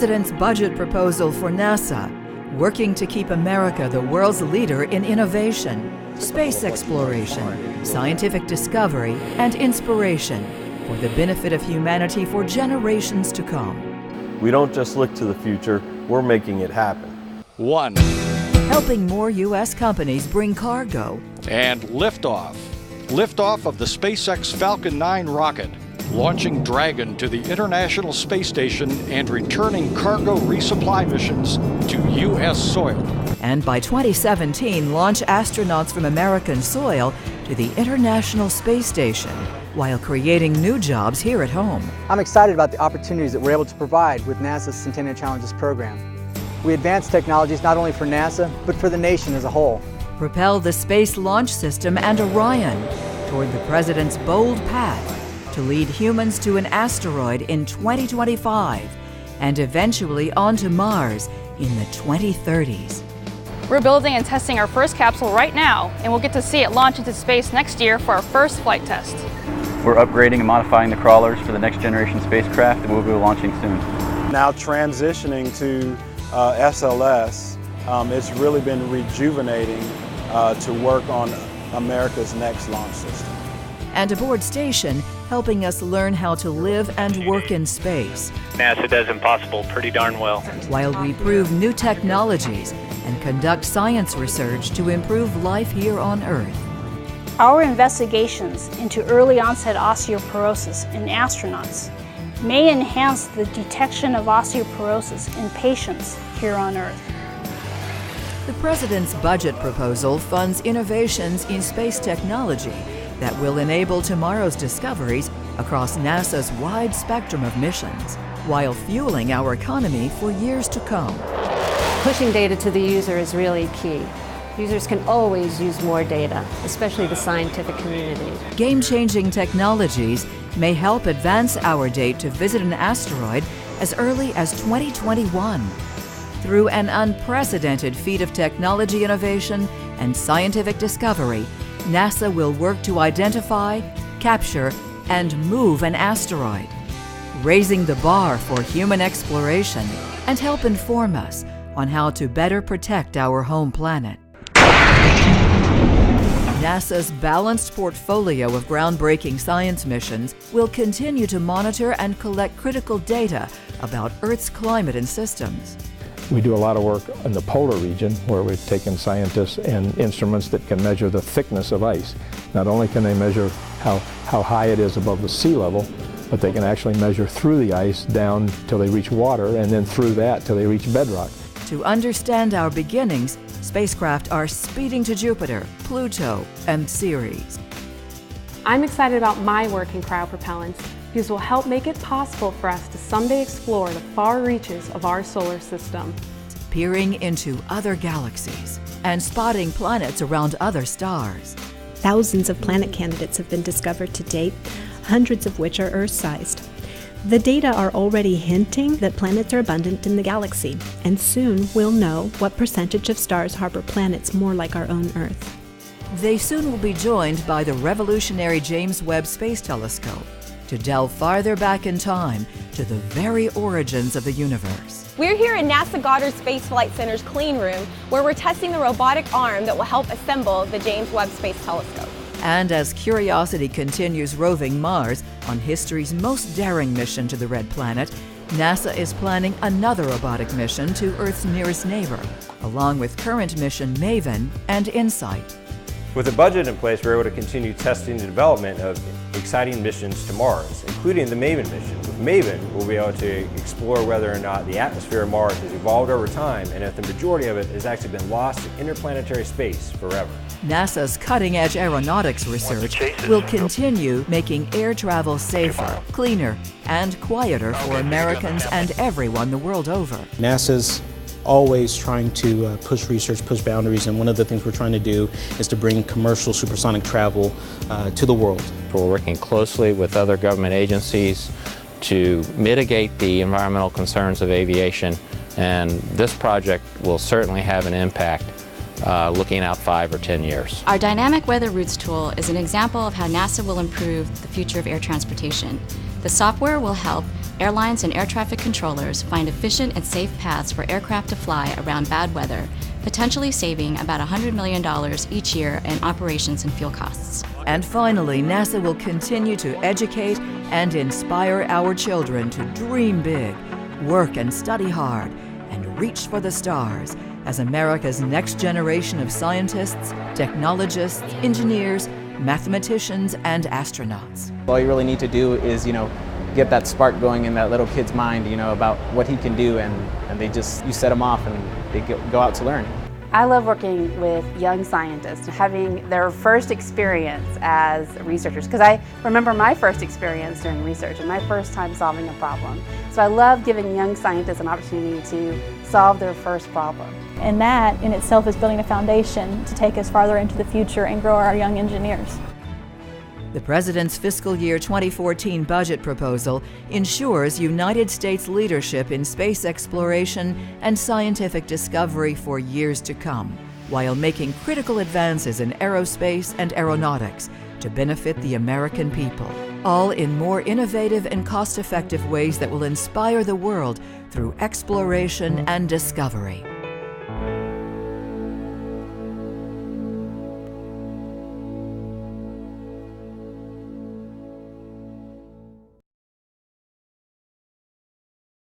President's budget proposal for NASA, working to keep America the world's leader in innovation, space exploration, scientific discovery, and inspiration for the benefit of humanity for generations to come. We don't just look to the future, we're making it happen. 1. Helping more U.S. companies bring cargo. And liftoff. Liftoff of the SpaceX Falcon 9 rocket, launching Dragon to the International Space Station and returning cargo resupply missions to U.S. soil. And by 2017, launch astronauts from American soil to the International Space Station, while creating new jobs here at home. I'm excited about the opportunities that we're able to provide with NASA's Centennial Challenges program. We advance technologies not only for NASA, but for the nation as a whole. Propel the Space Launch System and Orion toward the President's bold path to lead humans to an asteroid in 2025 and eventually onto Mars in the 2030s. We're building and testing our first capsule right now, and we'll get to see it launch into space next year for our first flight test. We're upgrading and modifying the crawlers for the next generation spacecraft, and we'll be launching soon. Now transitioning to SLS, it's really been rejuvenating to work on America's next launch system. And aboard station, helping us learn how to live and work in space. NASA does impossible pretty darn well. While we prove new technologies and conduct science research to improve life here on Earth. Our investigations into early onset osteoporosis in astronauts may enhance the detection of osteoporosis in patients here on Earth. The President's budget proposal funds innovations in space technology that will enable tomorrow's discoveries across NASA's wide spectrum of missions, while fueling our economy for years to come. Pushing data to the user is really key. Users can always use more data, especially the scientific community. Game-changing technologies may help advance our date to visit an asteroid as early as 2021. Through an unprecedented feat of technology innovation and scientific discovery, NASA will work to identify, capture, and move an asteroid, raising the bar for human exploration and help inform us on how to better protect our home planet. NASA's balanced portfolio of groundbreaking science missions will continue to monitor and collect critical data about Earth's climate and systems. We do a lot of work in the polar region where we've taken scientists and instruments that can measure the thickness of ice. Not only can they measure how high it is above the sea level, but they can actually measure through the ice down till they reach water and then through that till they reach bedrock. To understand our beginnings, spacecraft are speeding to Jupiter, Pluto, and Ceres. I'm excited about my work in cryopropellants because it will help make it possible for us to someday explore the far reaches of our solar system. Peering into other galaxies and spotting planets around other stars. Thousands of planet candidates have been discovered to date, hundreds of which are Earth-sized. The data are already hinting that planets are abundant in the galaxy, and soon we'll know what percentage of stars harbor planets more like our own Earth. They soon will be joined by the revolutionary James Webb Space Telescope to delve farther back in time to the very origins of the universe. We're here in NASA Goddard Space Flight Center's clean room, where we're testing the robotic arm that will help assemble the James Webb Space Telescope. And as Curiosity continues roving Mars on history's most daring mission to the Red Planet, NASA is planning another robotic mission to Earth's nearest neighbor, along with current mission Maven and InSight. With a budget in place, we're able to continue testing the development of exciting missions to Mars, including the Maven mission. With Maven, we'll be able to explore whether or not the atmosphere of Mars has evolved over time and if the majority of it has actually been lost in interplanetary space forever. NASA's cutting-edge aeronautics research will continue making air travel safer, cleaner, and quieter for Americans and everyone the world over. NASA's always trying to push research, push boundaries, and one of the things we're trying to do is to bring commercial supersonic travel to the world. We're working closely with other government agencies to mitigate the environmental concerns of aviation, and this project will certainly have an impact looking out 5 or 10 years. Our Dynamic Weather Routes tool is an example of how NASA will improve the future of air transportation. The software will help airlines and air traffic controllers find efficient and safe paths for aircraft to fly around bad weather, potentially saving about $100 million each year in operations and fuel costs. And finally, NASA will continue to educate and inspire our children to dream big, work and study hard, and reach for the stars as America's next generation of scientists, technologists, engineers, mathematicians, and astronauts. All you really need to do is, get that spark going in that little kid's mind, about what he can do, and you set them off and they go out to learn. I love working with young scientists, having their first experience as researchers, because I remember my first experience during research and my first time solving a problem. So I love giving young scientists an opportunity to solve their first problem. And that in itself is building a foundation to take us farther into the future and grow our young engineers. The President's fiscal year 2014 budget proposal ensures United States leadership in space exploration and scientific discovery for years to come, while making critical advances in aerospace and aeronautics to benefit the American people, all in more innovative and cost-effective ways that will inspire the world through exploration and discovery.